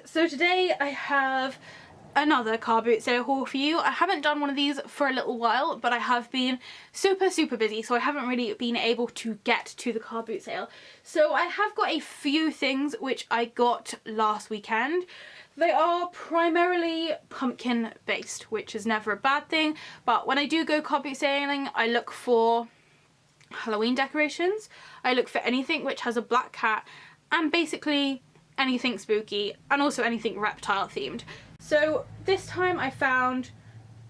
So today I have another car boot sale haul for you. I haven't done one of these for a little while, but I have been super busy, so I haven't really been able to get to the car boot sale. So I have got a few things which I got last weekend. They are primarily pumpkin based, which is never a bad thing, but when I do go car boot sailing, I look for Halloween decorations. I look for anything which has a black cat and basically anything spooky, and also anything reptile themed. So this time I found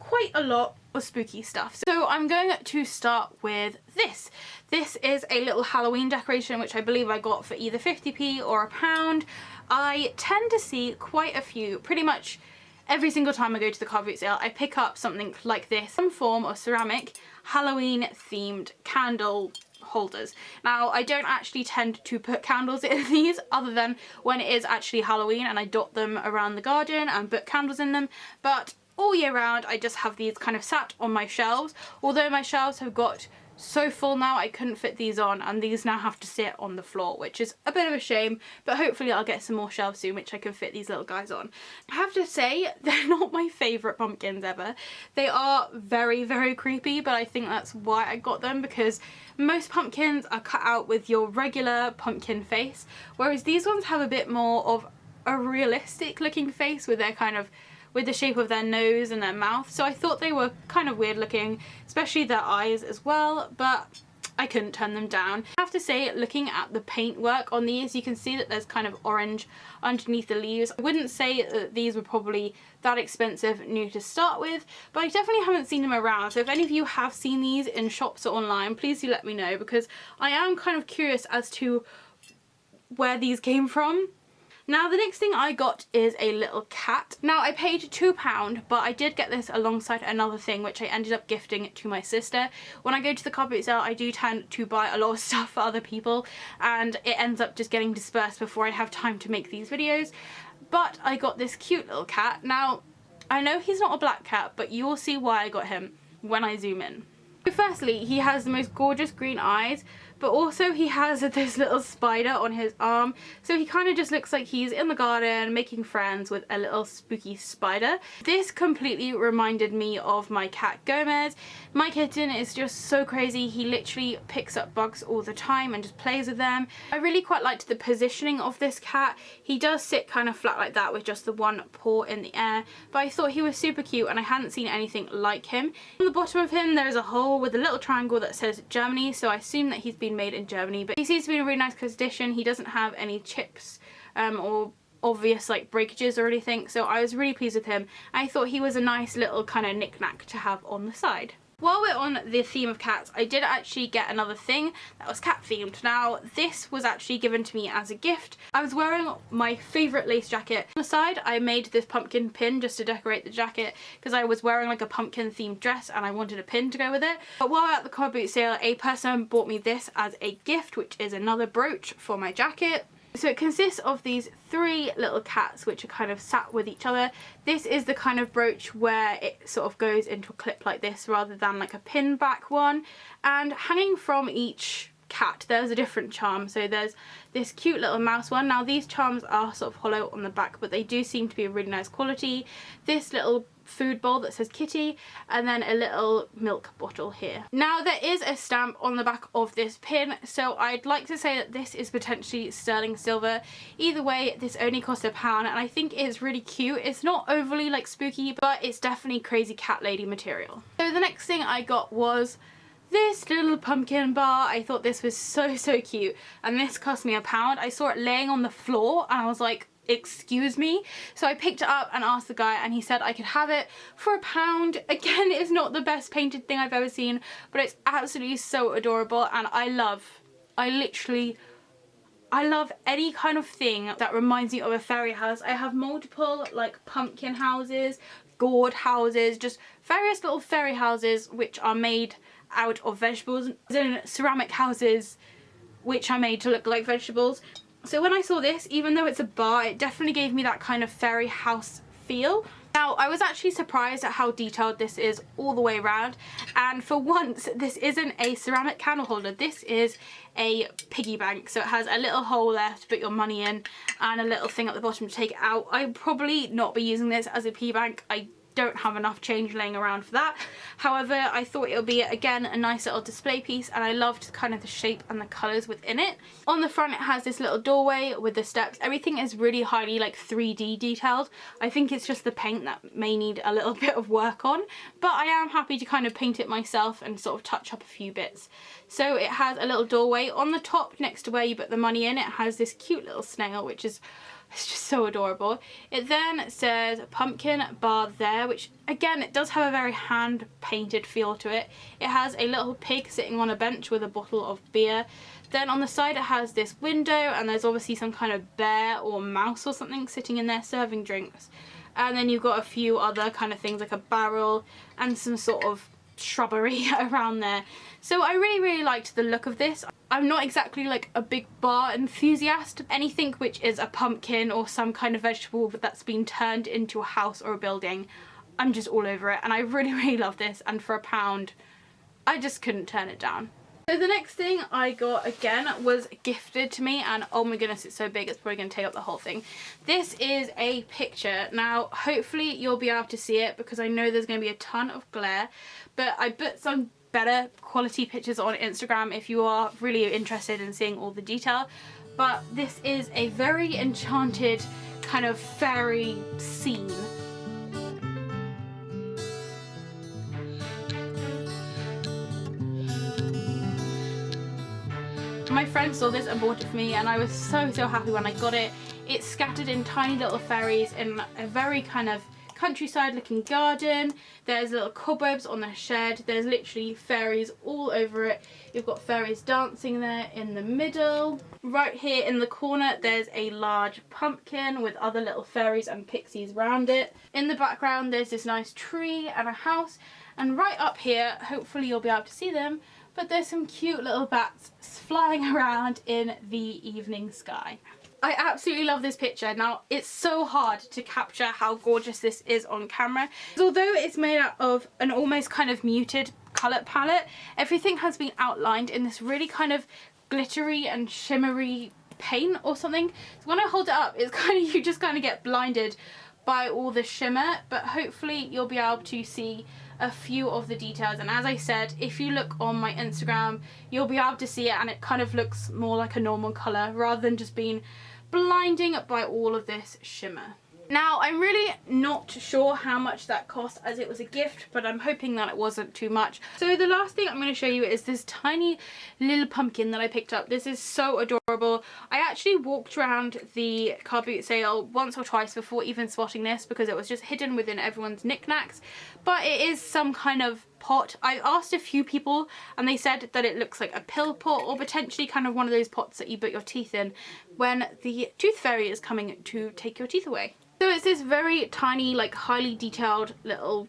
quite a lot of spooky stuff. So I'm going to start with this. This is a little Halloween decoration which I believe I got for either 50p or £1. I tend to see quite a few, pretty much every single time I go to the car boot sale, I pick up something like this, some form of ceramic Halloween themed candle holders. Now I don't actually tend to put candles in these other than when it is actually Halloween and I dot them around the garden and put candles in them, but all year round I just have these kind of sat on my shelves. Although my shelves have got so full now I couldn't fit these on, and these now have to sit on the floor, which is a bit of a shame, but hopefully I'll get some more shelves soon which I can fit these little guys on. I have to say they're not my favourite pumpkins ever. They are very creepy, but I think that's why I got them, because most pumpkins are cut out with your regular pumpkin face, whereas these ones have a bit more of a realistic looking face with their kind of with the shape of their nose and their mouth. So I thought they were kind of weird looking, especially their eyes as well, but I couldn't turn them down. I have to say, looking at the paintwork on these, you can see that there's kind of orange underneath the leaves. I wouldn't say that these were probably that expensive new to start with, but I definitely haven't seen them around. So if any of you have seen these in shops or online, please do let me know, because I am kind of curious as to where these came from. Now the next thing I got is a little cat. Now I paid £2, but I did get this alongside another thing which I ended up gifting to my sister. When I go to the car boot sale, I do tend to buy a lot of stuff for other people, and it ends up just getting dispersed before I have time to make these videos. But I got this cute little cat. Now I know he's not a black cat, but you will see why I got him when I zoom in. So firstly, he has the most gorgeous green eyes, but also he has this little spider on his arm, so he kind of just looks like he's in the garden making friends with a little spooky spider. This completely reminded me of my cat Gomez. My kitten is just so crazy. He literally picks up bugs all the time and just plays with them. I really quite liked the positioning of this cat. He does sit kind of flat like that with just the one paw in the air, but I thought he was super cute and I hadn't seen anything like him. On the bottom of him there is a hole with a little triangle that says Germany, so I assume that he's been made in Germany, but he seems to be in a really nice condition. He doesn't have any chips or obvious like breakages or anything, so I was really pleased with him. I thought he was a nice little kind of knick-knack to have on the side. While we're on the theme of cats, I did actually get another thing that was cat themed. Now this was actually given to me as a gift. I was wearing my favourite lace jacket. On the side I made this pumpkin pin just to decorate the jacket, because I was wearing like a pumpkin themed dress and I wanted a pin to go with it. But while at the car boot sale, a person bought me this as a gift, which is another brooch for my jacket. So it consists of these three little cats which are kind of sat with each other. This is the kind of brooch where it sort of goes into a clip like this rather than like a pin back one, and hanging from each cat there's a different charm. So there's this cute little mouse one. Now these charms are sort of hollow on the back, but they do seem to be a really nice quality. This little food bowl that says kitty, and then a little milk bottle here. Now there is a stamp on the back of this pin, so I'd like to say that this is potentially sterling silver. Either way, this only cost £1 and I think it's really cute. It's not overly like spooky, but it's definitely crazy cat lady material. So the next thing I got was this little pumpkin bar. I thought this was so cute, and this cost me £1. I saw it laying on the floor and I was like, excuse me? So I picked it up and asked the guy, and he said I could have it for £1. Again, it's not the best painted thing I've ever seen, but it's absolutely so adorable, and I love any kind of thing that reminds me of a fairy house. I have multiple like pumpkin houses, gourd houses, just various little fairy houses which are made out of vegetables, and ceramic houses which are made to look like vegetables. So when I saw this, even though it's a bar, it definitely gave me that kind of fairy house feel. Now, I was actually surprised at how detailed this is all the way around, and for once this isn't a ceramic candle holder, this is a piggy bank. So it has a little hole there to put your money in and a little thing at the bottom to take it out. I'd probably not be using this as a piggy bank. I don't have enough change laying around for that. However, I thought it would be, again, a nice little display piece, and I loved kind of the shape and the colours within it. On the front it has this little doorway with the steps. Everything is really highly like 3D detailed. I think it's just the paint that may need a little bit of work on, but I am happy to kind of paint it myself and sort of touch up a few bits. So it has a little doorway. On the top, next to where you put the money in, it has this cute little snail, which is, it's just so adorable. It then says pumpkin bar there, which again, it does have a very hand painted feel to it. It has a little pig sitting on a bench with a bottle of beer. Then on the side it has this window, and there's obviously some kind of bear or mouse or something sitting in there serving drinks. And then you've got a few other kind of things like a barrel and some sort of shrubbery around there. So I really liked the look of this. I'm not exactly like a big bar enthusiast. Anything which is a pumpkin or some kind of vegetable that's been turned into a house or a building, I'm just all over it, and I really love this, and for £1 I just couldn't turn it down. So the next thing I got, again, was gifted to me, and oh my goodness, it's so big it's probably going to take up the whole thing. This is a picture. Now hopefully you'll be able to see it because I know there's going to be a ton of glare, but I put some better quality pictures on Instagram if you are really interested in seeing all the detail. But this is a very enchanted kind of fairy scene. My friend saw this and bought it for me, and I was so happy when I got it. It's scattered in tiny little fairies in a very kind of countryside looking garden. There's little cobwebs on the shed. There's literally fairies all over it. You've got fairies dancing there in the middle. Right here in the corner there's a large pumpkin with other little fairies and pixies around it. In the background there's this nice tree and a house, and right up here, hopefully you'll be able to see them, but there's some cute little bats flying around in the evening sky. I absolutely love this picture. Now, it's so hard to capture how gorgeous this is on camera. Although it's made out of an almost kind of muted colour palette, everything has been outlined in this really kind of glittery and shimmery paint or something. So when I hold it up, it's kind of, you just kind of get blinded by all the shimmer, but hopefully you'll be able to see a few of the details. And as I said, if you look on my Instagram, you'll be able to see it, and it kind of looks more like a normal colour rather than just being blinding by all of this shimmer. Now, I'm really not sure how much that cost, as it was a gift, but I'm hoping that it wasn't too much. So the last thing I'm going to show you is this tiny little pumpkin that I picked up. This is so adorable. I actually walked around the car boot sale once or twice before even spotting this, because it was just hidden within everyone's knickknacks. But it is some kind of pot. I asked a few people and they said that it looks like a pill pot, or potentially kind of one of those pots that you put your teeth in when the tooth fairy is coming to take your teeth away. So it's this very tiny, like highly detailed little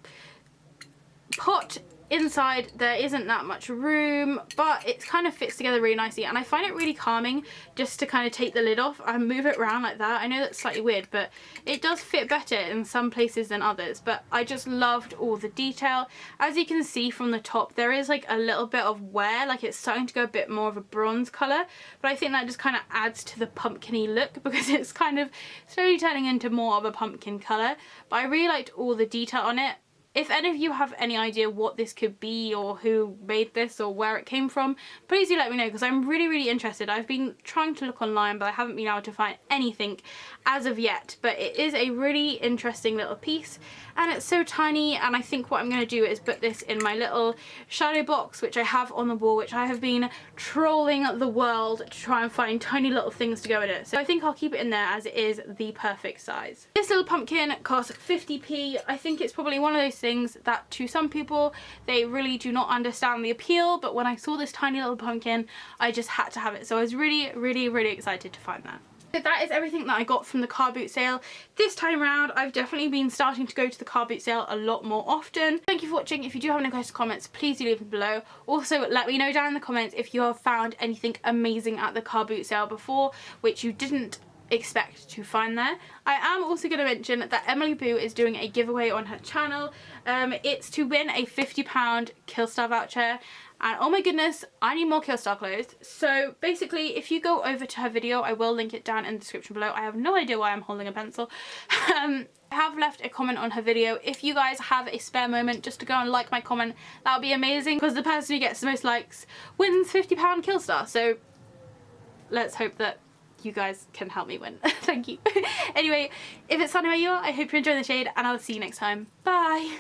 pot. Inside there isn't that much room, but it kind of fits together really nicely, and I find it really calming just to kind of take the lid off and move it around like that. I know that's slightly weird, but it does fit better in some places than others. But I just loved all the detail. As you can see from the top, there is like a little bit of wear, like it's starting to go a bit more of a bronze colour, but I think that just kind of adds to the pumpkin-y look because it's kind of slowly turning into more of a pumpkin colour. But I really liked all the detail on it. If any of you have any idea what this could be, or who made this, or where it came from, please do let me know, because I'm really interested. I've been trying to look online, but I haven't been able to find anything as of yet. But it is a really interesting little piece, and it's so tiny, and I think what I'm going to do is put this in my little shadow box, which I have on the wall, which I have been trolling the world to try and find tiny little things to go in it. So I think I'll keep it in there, as it is the perfect size. This little pumpkin costs 50p. I think it's probably one of those things that to some people they really do not understand the appeal, but when I saw this tiny little pumpkin, I just had to have it. So I was really excited to find that. So that is everything that I got from the car boot sale. This time around, I've definitely been starting to go to the car boot sale a lot more often. Thank you for watching. If you do have any questions or comments, please do leave them below. Also, let me know down in the comments if you have found anything amazing at the car boot sale before, which you didn't expect to find there. I am also going to mention that Emily Boo is doing a giveaway on her channel. It's to win a £50 Killstar voucher, and oh my goodness, I need more Killstar clothes. So basically, if you go over to her video, I will link it down in the description below. I have no idea why I'm holding a pencil. I have left a comment on her video. If you guys have a spare moment just to go and like my comment, that would be amazing, because the person who gets the most likes wins £50 Killstar. So let's hope that you guys can help me win. Thank you. Anyway, if it's sunny where you are, I hope you're enjoying the shade, and I'll see you next time. Bye!